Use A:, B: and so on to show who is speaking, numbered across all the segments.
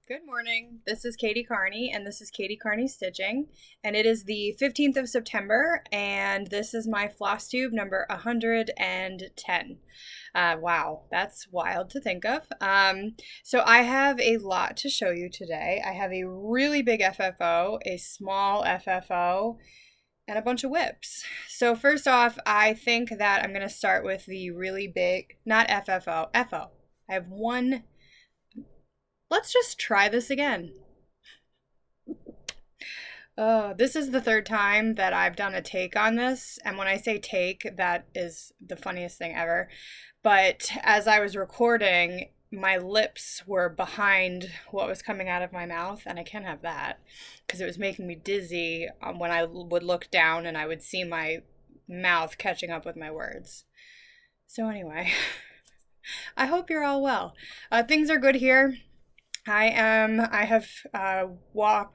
A: Good morning. This is Katie Carney, and this is Katie Carney Stitching. And it is the 15th of September, and this is my Flosstube number 110. Wow, that's wild to think of. So I have a lot to show you today. I have a really big FFO, a small FFO, and a bunch of whips. So first off, I think that I'm going to start with the really big, not FFO, FO. I have one. Let's just try this again. This is the third time that I've done a take on this. And when I say take, that is the funniest thing ever. But as I was recording, my lips were behind what was coming out of my mouth. And I can't have that because it was making me dizzy when I would look down and I would see my mouth catching up with my words. So anyway, I hope you're all well. Things are good here. I have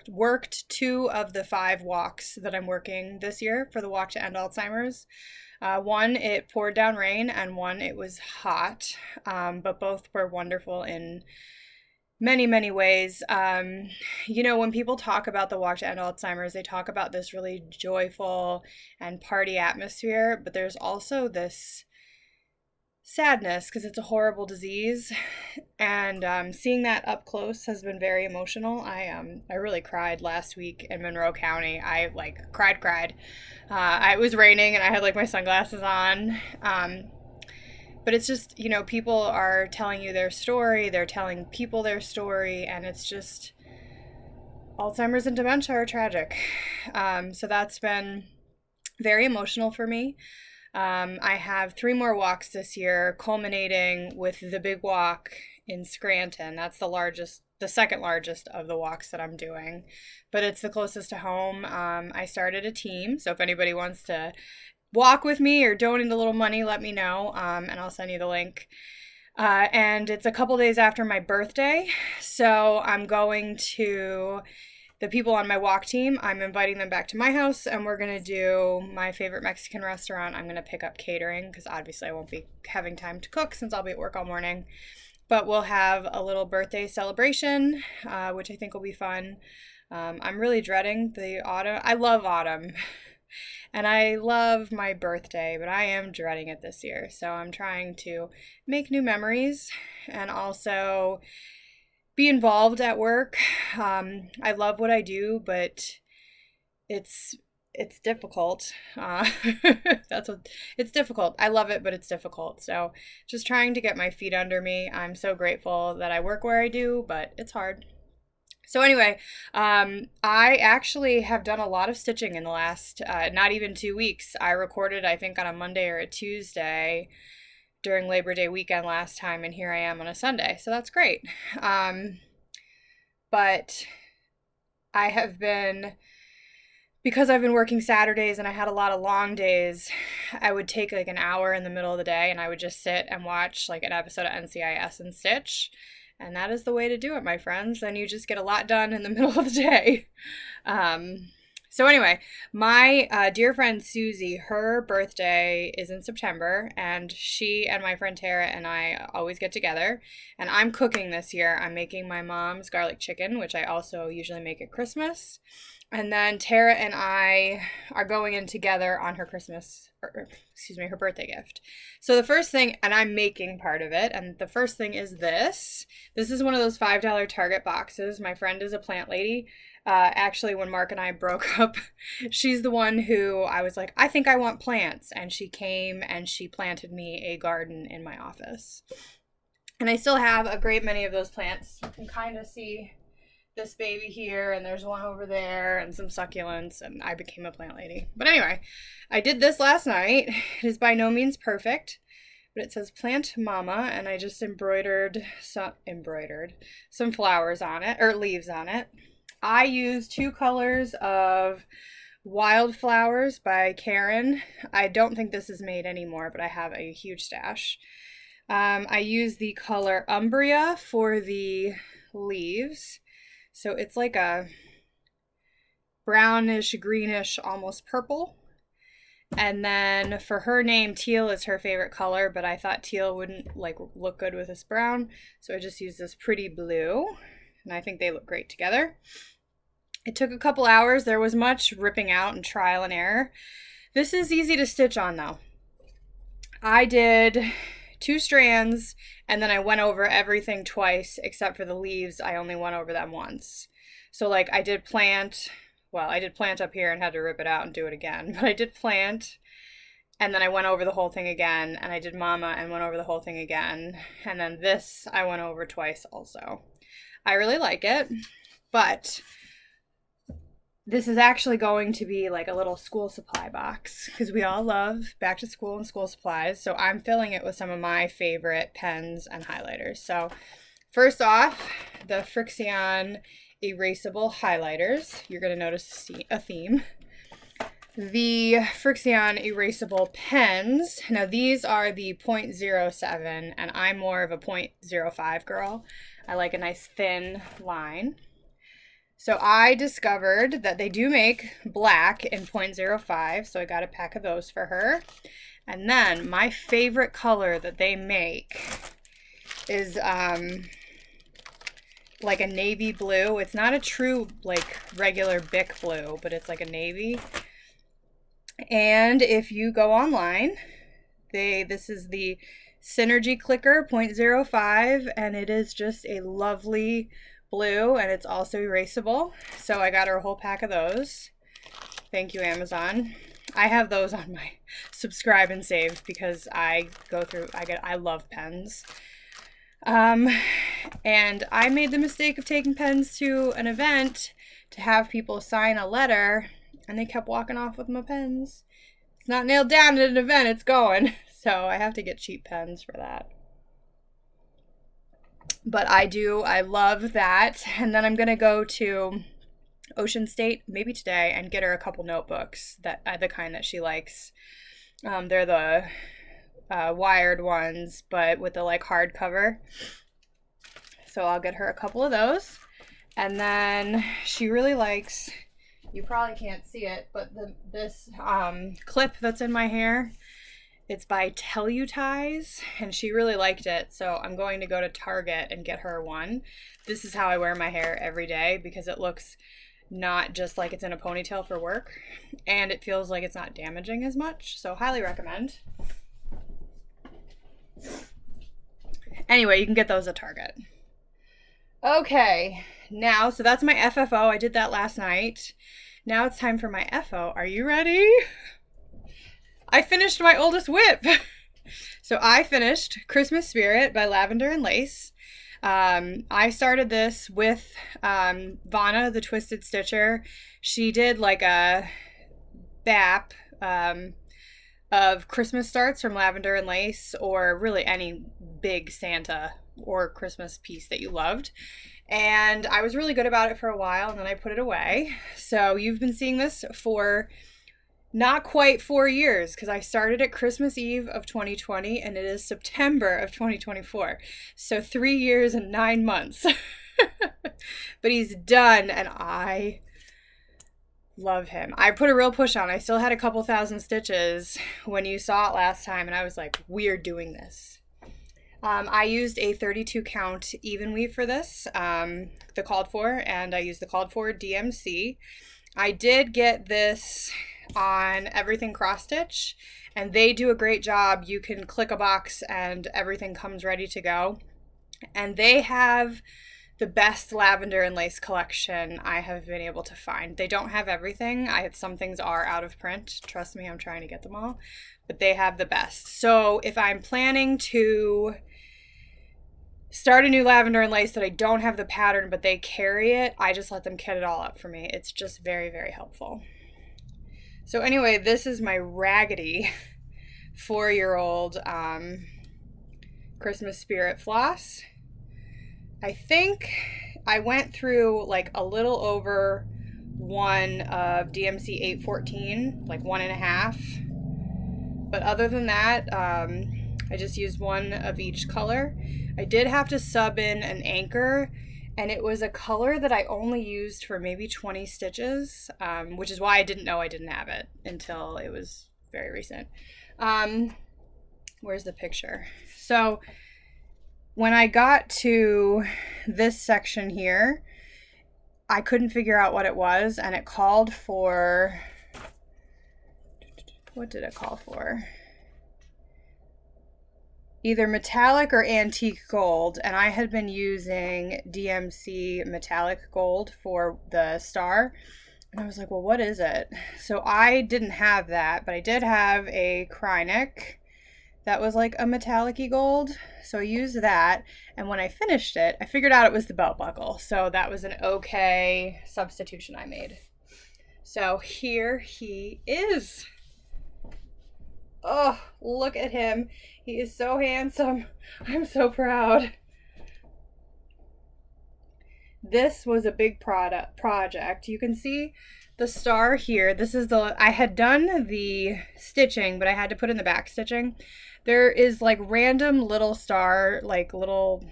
A: worked 2 of the 5 walks that I'm working this year for the Walk to End Alzheimer's. One, it poured down rain, and one, it was hot, but both were wonderful in many, many ways. When people talk about the Walk to End Alzheimer's, they talk about this really joyful and party atmosphere, but there's also this sadness because it's a horrible disease, and seeing that up close has been very emotional. I really cried last week in Monroe County. I cried. It was raining and I had my sunglasses on. But it's just, people are telling you their story, they're telling people their story, and it's just, Alzheimer's and dementia are tragic. So that's been very emotional for me. I have 3 more walks this year, culminating with the big walk in Scranton. That's the second largest of the walks that I'm doing, but it's the closest to home. I started a team, so if anybody wants to walk with me or donate a little money, let me know, and I'll send you the link. And it's a couple days after my birthday, so I'm going to the people on my walk team, I'm inviting them back to my house, and we're going to do my favorite Mexican restaurant. I'm going to pick up catering because obviously I won't be having time to cook since I'll be at work all morning. But we'll have a little birthday celebration, which I think will be fun. I'm really dreading the autumn. I love autumn, and I love my birthday, but I am dreading it this year. So I'm trying to make new memories and also be involved at work. I love what I do, but it's difficult. It's difficult. I love it, but it's difficult. So just trying to get my feet under me. I'm so grateful that I work where I do, but it's hard. So anyway, I actually have done a lot of stitching in the last, not even 2 weeks. I recorded, I think, on a Monday or a Tuesday during Labor Day weekend last time, and here I am on a Sunday, so that's great. But I have been, because I've been working Saturdays and I had a lot of long days, I would take an hour in the middle of the day and I would just sit and watch an episode of NCIS and stitch, and that is the way to do it, my friends. Then you just get a lot done in the middle of the day. So anyway, my dear friend Susie, her birthday is in September, and she and my friend Tara and I always get together, and I'm cooking this year. I'm making my mom's garlic chicken, which I also usually make at Christmas, and then Tara and I are going in together on her her birthday gift. So the first thing, and I'm making part of it, and the first thing is this. This is one of those $5 Target boxes. My friend is a plant lady. Actually, when Mark and I broke up, she's the one who I was like, I think I want plants. And she came and she planted me a garden in my office. And I still have a great many of those plants. You can kind of see this baby here, and there's one over there, and some succulents, and I became a plant lady. But anyway, I did this last night. It is by no means perfect, but it says Plant Mama, and I just embroidered some flowers on it, or leaves on it. I used 2 colors of Wildflowers by Karen. I don't think this is made anymore, but I have a huge stash. I used the color Umbria for the leaves. So it's like a brownish, greenish, almost purple. And then for her name, teal is her favorite color, but I thought teal wouldn't look good with this brown. So I just used this pretty blue. and I think they look great together. It took a couple hours. There was much ripping out and trial and error. This is easy to stitch on though. I did 2 strands and then I went over everything twice except for the leaves. I only went over them once. So like I did plant up here and had to rip it out and do it again, but I did plant and then I went over the whole thing again, and I did mama and went over the whole thing again, and then this I went over twice also. I really like it, but this is actually going to be like a little school supply box because we all love back to school and school supplies. So I'm filling it with some of my favorite pens and highlighters. So first off, the Frixion erasable highlighters. You're going to notice a theme. The Frixion erasable pens. Now these are the 0.07 and I'm more of a 0.05 girl. I like a nice thin line. So I discovered that they do make black in 0.05, so I got a pack of those for her. And then my favorite color that they make is like a navy blue. It's not a true like regular Bic blue, but it's like a navy. And if you go online, this is the Synergy Clicker 0.05, and it is just a lovely blue, and it's also erasable. So I got her a whole pack of those. Thank you, Amazon. I have those on my subscribe and save because I love pens. And I made the mistake of taking pens to an event to have people sign a letter, and they kept walking off with my pens. It's not nailed down at an event, it's going. So I have to get cheap pens for that. But I love that. And then I'm going to go to Ocean State maybe today and get her a couple notebooks, that the kind that she likes. They're the wired ones, but with the like hardcover. So I'll get her a couple of those. And then she really likes, you probably can't see it, but this clip that's in my hair, it's by Tellutize, and she really liked it, so I'm going to go to Target and get her one. This is how I wear my hair every day because it looks not just like it's in a ponytail for work, and it feels like it's not damaging as much, so highly recommend. Anyway, you can get those at Target. Okay, now, so that's my FFO. I did that last night. Now it's time for my FO. Are you ready? I finished my oldest whip. So I finished Christmas Spirit by Lavender and Lace. I started this with Vanna, the Twisted Stitcher. She did like a BAP of Christmas starts from Lavender and Lace, or really any big Santa or Christmas piece that you loved. And I was really good about it for a while, and then I put it away. So you've been seeing this for not quite 4 years, because I started at Christmas Eve of 2020 and it is September of 2024. So 3 years and 9 months. But he's done and I love him. I put a real push on. I still had a couple thousand stitches when you saw it last time, and I was like, we're doing this. I used a 32 count even weave for this, the called for, and I used the called for DMC. I did get this on Everything Cross Stitch, and they do a great job. You can click a box and everything comes ready to go. And they have the best Lavender and Lace collection I have been able to find. They don't have everything. Some things are out of print. Trust me, I'm trying to get them all. But they have the best. So if I'm planning to start a new Lavender and Lace that I don't have the pattern, but they carry it, I just let them kit it all up for me. It's just very, very helpful. So anyway, this is my raggedy 4-year-old Christmas Spirit floss. I think I went through like a little over one of DMC 814, like 1.5. But other than that, I just used one of each color. I did have to sub in an anchor, and it was a color that I only used for maybe 20 stitches, which is why I didn't know I didn't have it until it was very recent. Where's the picture? So when I got to this section here, I couldn't figure out what it was, and it called for, what did it call for? Either metallic or antique gold, and I had been using DMC metallic gold for the star, and I was like, well, what is it? So I didn't have that, but I did have a Krynic that was like a metallic-y gold, so I used that, and when I finished it, I figured out it was the belt buckle, so that was an okay substitution I made. So here he is. Oh, look at him. He is so handsome. I'm so proud. This was a big project. You can see the star here. This is I had done the stitching, but I had to put in the back stitching. There is like random little star, like little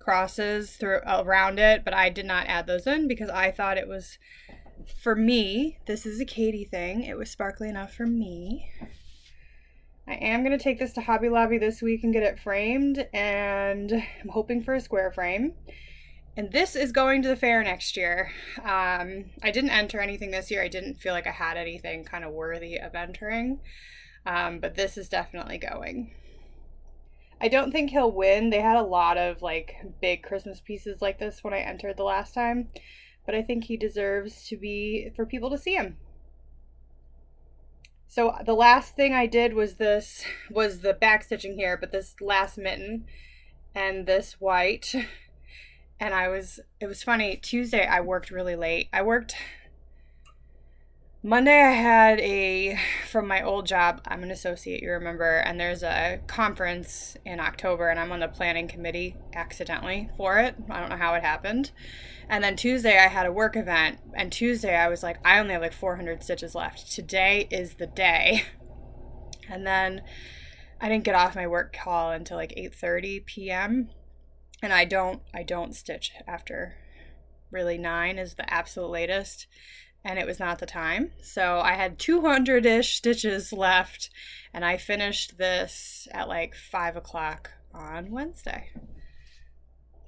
A: crosses around it, but I did not add those in because I thought it was, for me, this is a Katie thing. It was sparkly enough for me. I am going to take this to Hobby Lobby this week and get it framed, and I'm hoping for a square frame. And this is going to the fair next year. I didn't enter anything this year. I didn't feel like I had anything kind of worthy of entering. But this is definitely going. I don't think he'll win. They had a lot of like big Christmas pieces like this when I entered the last time. But I think he deserves for people to see him. So the last thing I did was the back stitching here, but this last mitten and this white. And it was funny, Tuesday I worked really late. Monday I had from my old job, I'm an associate, you remember, and there's a conference in October, and I'm on the planning committee accidentally for it. I don't know how it happened. And then Tuesday I had a work event, and Tuesday I was like, I only have like 400 stitches left. Today is the day. And then I didn't get off my work call until like 8:30 p.m. And I don't stitch after really 9 is the absolute latest, and it was not the time. So I had 200-ish stitches left, and I finished this at like 5 o'clock on Wednesday.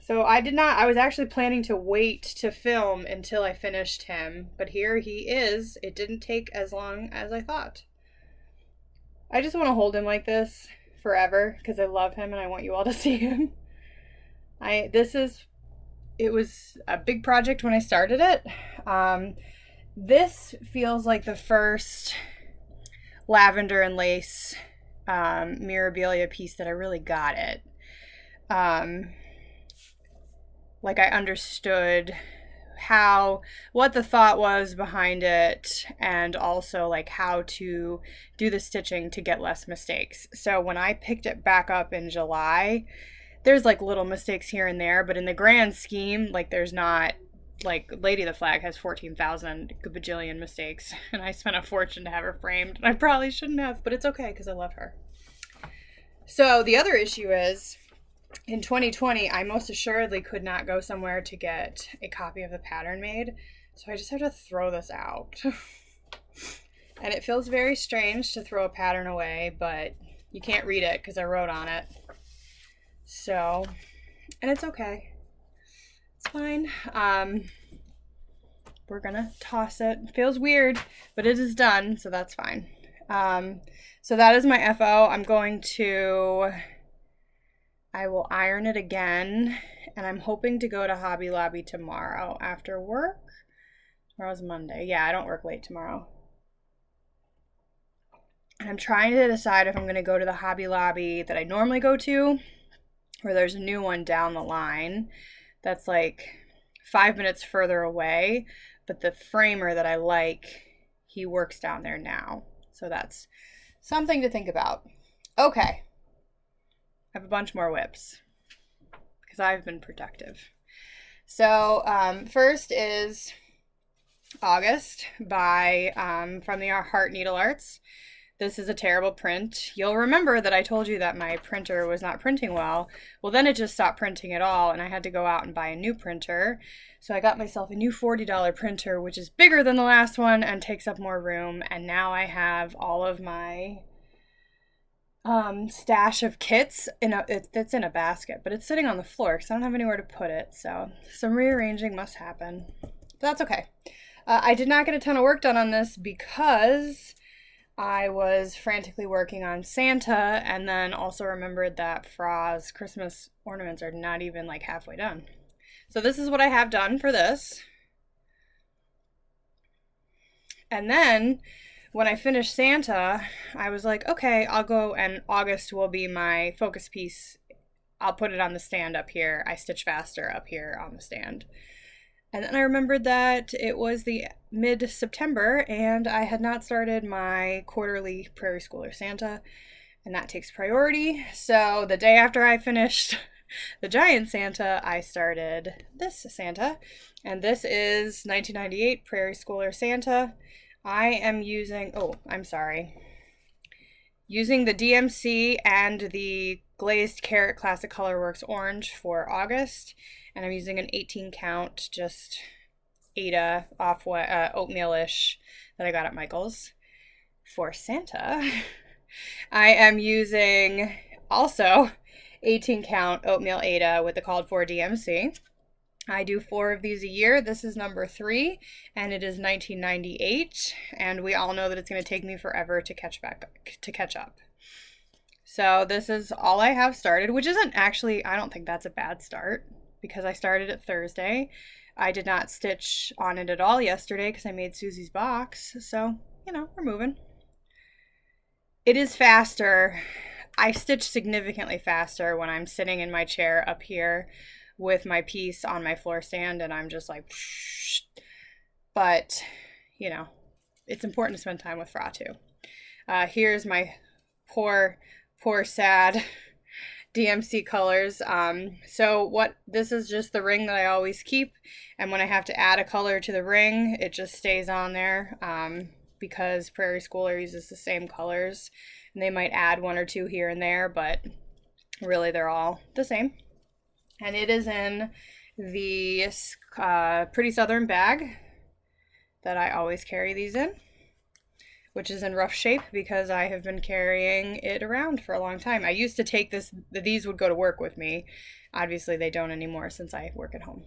A: So I was actually planning to wait to film until I finished him, but here he is. It didn't take as long as I thought. I just want to hold him like this forever because I love him and I want you all to see him. It was a big project when I started it. This feels like the first lavender and lace Mirabilia piece that I really got it. Like I understood what the thought was behind it, and also like how to do the stitching to get less mistakes. So when I picked it back up in July, there's like little mistakes here and there, but in the grand scheme, like there's not, like Lady of the Flag has 14,000 bajillion mistakes, and I spent a fortune to have her framed, and I probably shouldn't have, but it's okay because I love her. So the other issue is, in 2020, I most assuredly could not go somewhere to get a copy of the pattern made, so I just have to throw this out. And it feels very strange to throw a pattern away, but you can't read it because I wrote on it. So, and it's okay. It's fine. We're gonna toss it. It feels weird, but it is done, so that's fine. So that is my FO. I will iron it again, and I'm hoping to go to Hobby Lobby tomorrow after work. Tomorrow's Monday. Yeah, I don't work late tomorrow. And I'm trying to decide if I'm going to go to the Hobby Lobby that I normally go to, or there's a new one down the line that's like 5 minutes further away, but the framer that I like, he works down there now. So that's something to think about. Okay. I have a bunch more whips because I've been productive. So first is August from the Heart Needle Arts. This is a terrible print. You'll remember that I told you that my printer was not printing well. Well, then it just stopped printing at all, and I had to go out and buy a new printer. So I got myself a new $40 printer, which is bigger than the last one and takes up more room. And now I have all of my stash of kits it's in a basket, but it's sitting on the floor because I don't have anywhere to put it. So some rearranging must happen. But that's okay. I did not get a ton of work done on this because I was frantically working on Santa, and then also remembered that Fra's Christmas ornaments are not even like halfway done. So this is what I have done for this. And then when I finished Santa, I was like, okay, I'll go, and August will be my focus piece. I'll put it on the stand up here. I stitch faster up here on the stand. And then I remembered that it was the mid-September and I had not started my quarterly Prairie Schooler Santa, and that takes priority. So the day after I finished the giant Santa, I started this Santa, and this is 1998 Prairie Schooler Santa. I am using, using the DMC and the Glazed Carrot Classic Colorworks Orange for August, and I'm using an 18 count, just Ada oatmeal-ish that I got at Michael's. For Santa, I am using also 18 count oatmeal Ada with the called for DMC. I do 4 of these a year. This is number 3, and it is 1998, and we all know that it's going to take me forever to catch up. So this is all I have started, which isn't actually, I don't think that's a bad start, because I started it Thursday. I did not stitch on it at all yesterday because I made Susie's box, so, we're moving. It is faster. I stitch significantly faster when I'm sitting in my chair up here with my piece on my floor stand, and I'm just like, psh. But, it's important to spend time with Fra too. Here's my poor sad DMC colors. This is just the ring that I always keep, and when I have to add a color to the ring, it just stays on there, because Prairie Schooler uses the same colors, and they might add 1 or 2 here and there, but really they're all the same. And it is in the Pretty Southern bag that I always carry these in, which is in rough shape because I have been carrying it around for a long time. I used to take these would go to work with me. Obviously they don't anymore since I work at home.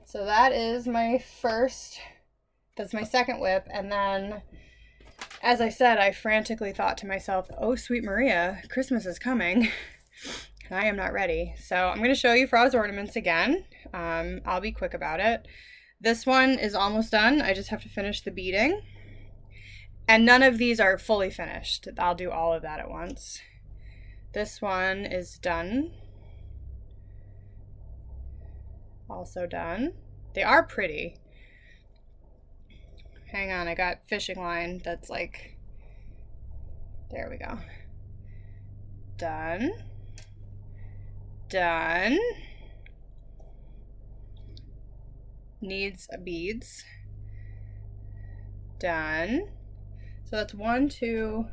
A: So that is that's my second whip. And then, as I said, I frantically thought to myself, oh, sweet Maria, Christmas is coming. I am not ready. So I'm going to show you Fra's ornaments again. I'll be quick about it. This one is almost done. I just have to finish the beading. And none of these are fully finished. I'll do all of that at once. This one is done. Also done. They are pretty. Hang on, I got fishing line that's like, there we go. Done. Done. Needs beads. Done. So that's 1, 2,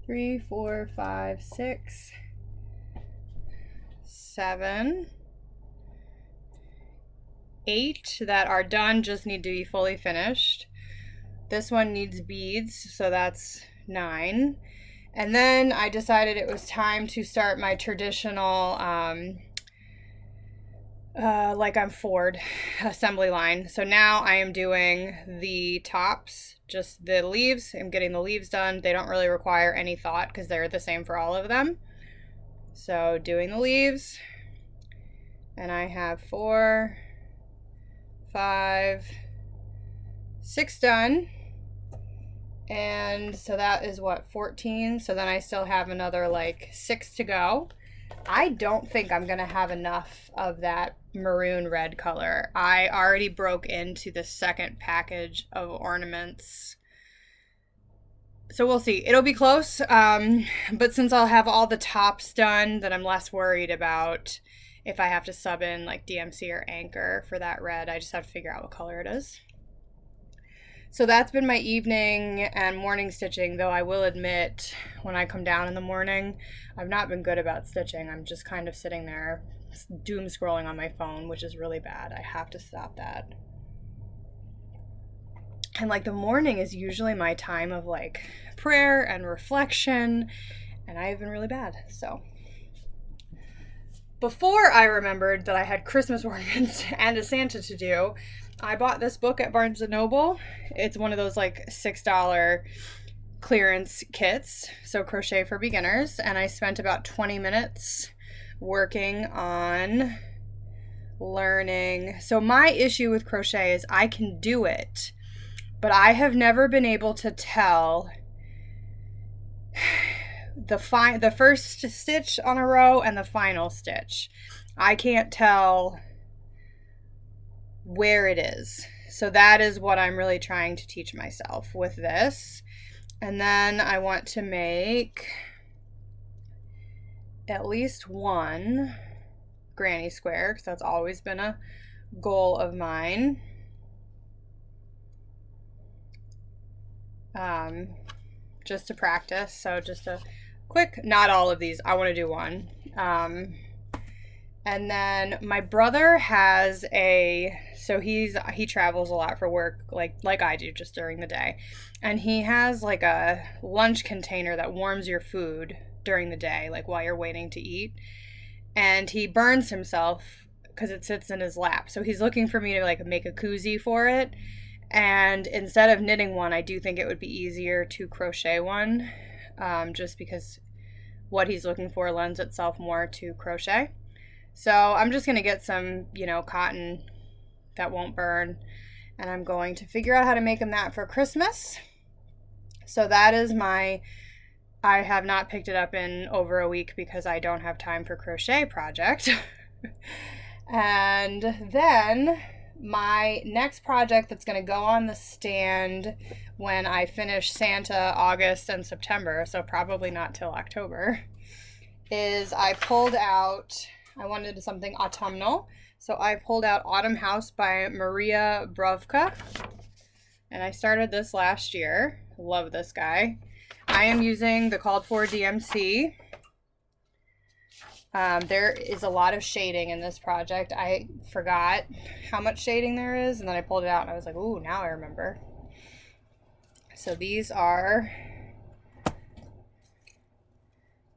A: 3, 4, 5, 6, 7, 8 that are done, just need to be fully finished. This one needs beads, so that's 9. And then I decided it was time to start my traditional, like I'm Ford assembly line. So now I am doing the tops, just the leaves. I'm getting the leaves done. They don't really require any thought because they're the same for all of them. So doing the leaves, and I have 4, 5, 6 done. And so that is what, 14? So then I still have another like 6 to go. I don't think I'm gonna have enough of that maroon red color. I already broke into the second package of ornaments. So we'll see. It'll be close, but since I'll have all the tops done, then I'm less worried about if I have to sub in like DMC or Anchor for that red. I just have to figure out what color it is. So that's been my evening and morning stitching, though I will admit when I come down in the morning, I've not been good about stitching. I'm just kind of sitting there doom scrolling on my phone, which is really bad. I have to stop that. And like the morning is usually my time of like prayer and reflection and I have been really bad. So before I remembered that I had Christmas ornaments and a Santa to do, I bought this book at Barnes & Noble. It's one of those like $6 clearance kits, so crochet for beginners, and I spent about 20 minutes working on learning. So my issue with crochet is I can do it, but I have never been able to tell the first stitch on a row and the final stitch. I can't tell where it is. So that is what I'm really trying to teach myself with this. And then I want to make at least one granny square, because that's always been a goal of mine. Just to practice. So just a quick, not all of these, I want to do one. And then my brother has he travels a lot for work, like I do, just during the day. And he has like a lunch container that warms your food during the day, like while you're waiting to eat. And he burns himself because it sits in his lap. So he's looking for me to like make a koozie for it. And instead of knitting one, I do think it would be easier to crochet one, just because what he's looking for lends itself more to crochet. So I'm just going to get some, cotton that won't burn, and I'm going to figure out how to make him that for Christmas. So that is I have not picked it up in over a week because I don't have time for crochet project. And then my next project that's going to go on the stand when I finish Santa August and September, so probably not till October, is I wanted something autumnal, so I pulled out Autumn House by Maria Brovka, and I started this last year. Love this guy. I am using the called for DMC. There is a lot of shading in this project. I forgot how much shading there is, and then I pulled it out and I was like, ooh, now I remember. So these are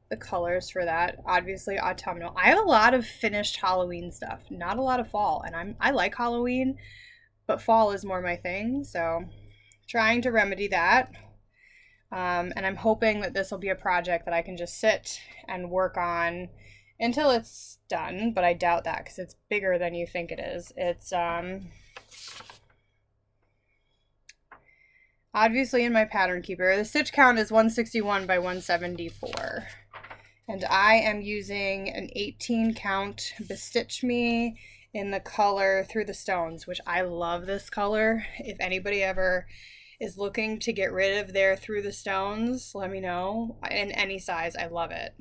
A: the colors for that. Obviously autumnal. I have a lot of finished Halloween stuff, not a lot of fall, and I like Halloween, but fall is more my thing, so trying to remedy that. And I'm hoping that this will be a project that I can just sit and work on until it's done, but I doubt that because it's bigger than you think it is. It's obviously in my pattern keeper. The stitch count is 161 by 174. And I am using an 18 count Bestitch Me in the color Through the Stones, which I love this color. If anybody ever is looking to get rid of their Through the Stones, let me know. In any size, I love it.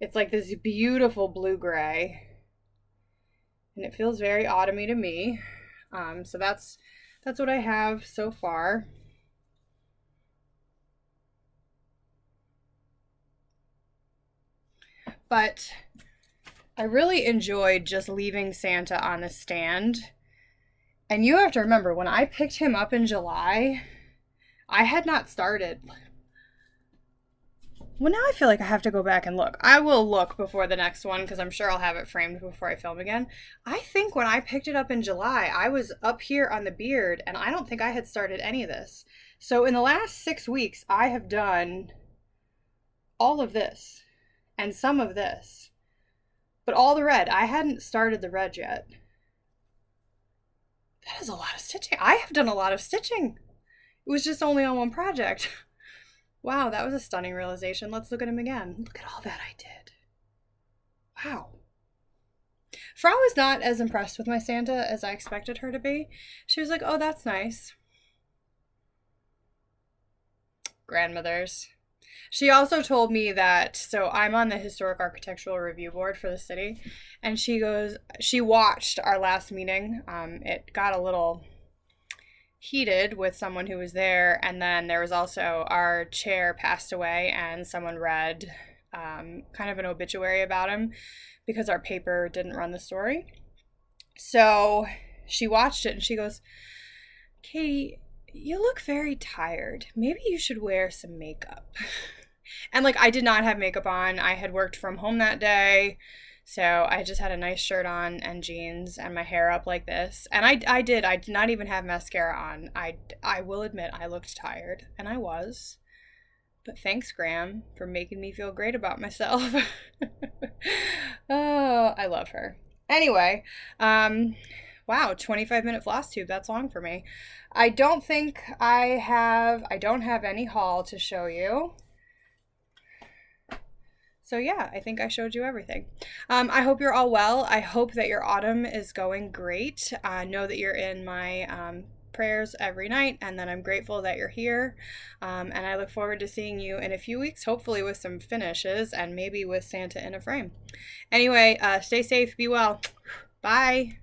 A: It's like this beautiful blue-gray, and it feels very autumny to me. So that's what I have so far. But I really enjoyed just leaving Santa on the stand. And you have to remember, when I picked him up in July, I had not started. Well, now I feel like I have to go back and look. I will look before the next one because I'm sure I'll have it framed before I film again. I think when I picked it up in July, I was up here on the beard, and I don't think I had started any of this. So in the last 6 weeks, I have done all of this and some of this, but all the red. I hadn't started the red yet. That is a lot of stitching. I have done a lot of stitching. It was just only on one project. Wow, that was a stunning realization. Let's look at him again. Look at all that I did. Wow. Frau was not as impressed with my Santa as I expected her to be. She was like, oh, that's nice. Grandmothers. She also told me that, so I'm on the Historic Architectural Review Board for the city, and she watched our last meeting. It got a little heated with someone who was there, and then there was also our chair passed away, and someone read kind of an obituary about him because our paper didn't run the story. So she watched it and she goes, Katie, you look very tired. Maybe you should wear some makeup. And like I did not have makeup on. I had worked from home that day. So I just had a nice shirt on and jeans and my hair up like this. And I did not even have mascara on. I will admit I looked tired, and I was. But thanks, Graham, for making me feel great about myself. Oh, I love her. Anyway, wow, 25-minute floss tube. That's long for me. I don't think I don't have any haul to show you. So yeah, I think I showed you everything. I hope you're all well. I hope that your autumn is going great. Know that you're in my prayers every night, and that I'm grateful that you're here. And I look forward to seeing you in a few weeks, hopefully with some finishes and maybe with Santa in a frame. Anyway, stay safe, be well. Bye.